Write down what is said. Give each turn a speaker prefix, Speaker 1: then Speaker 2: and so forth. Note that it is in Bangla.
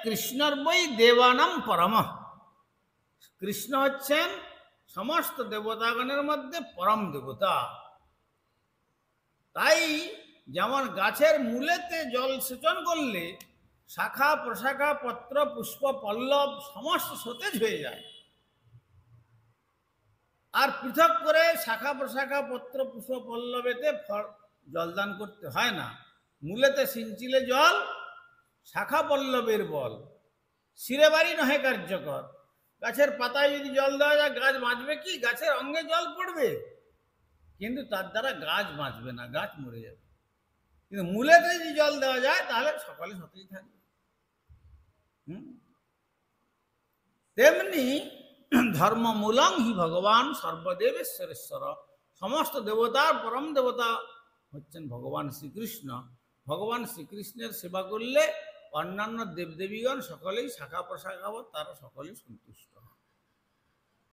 Speaker 1: কৃষ্ণর বই দেবানাম পরম। কৃষ্ণ হচ্ছেন সমস্ত দেবতাগণের মধ্যে পরম দেবতা। তাই যেমন গাছের মূলেতে জল সেচন করলে শাখা প্রশাখা পত্র পুষ্প পল্লব সমস্ত সতেজ হয়ে যায়, আর পৃথক করে শাখা প্রশাখা পত্র পুষ্প পল্লবেতে জলদান করতে হয় না। মূলেতে সিঞ্চিলে জল, শাখা পল্লবের বল, শিরে বাড়ি নহে কার্যকর। গাছের পাতায় যদি জল দেওয়া যায় গাছ বাঁচবে কি? গাছের অঙ্গে জল পড়বে, কিন্তু তার দ্বারা গাছ বাঁচবে না, গাছ মরে যাবে। কিন্তু মূলেতে যদি জল দেওয়া যায় তাহলে সকালে সতেজ থাকবে। তেমনি ধর্মমূলং হি ভগবান সর্বদেবেশ্বরেশ্বর। সমস্ত দেবতার পরম দেবতা হচ্ছেন ভগবান শ্রীকৃষ্ণ। ভগবান শ্রীকৃষ্ণের সেবা করলে অন্যান্য দেবদেবীগণ সকলেই শাখা প্রশাখা তারা সকলেই সন্তুষ্ট হয়।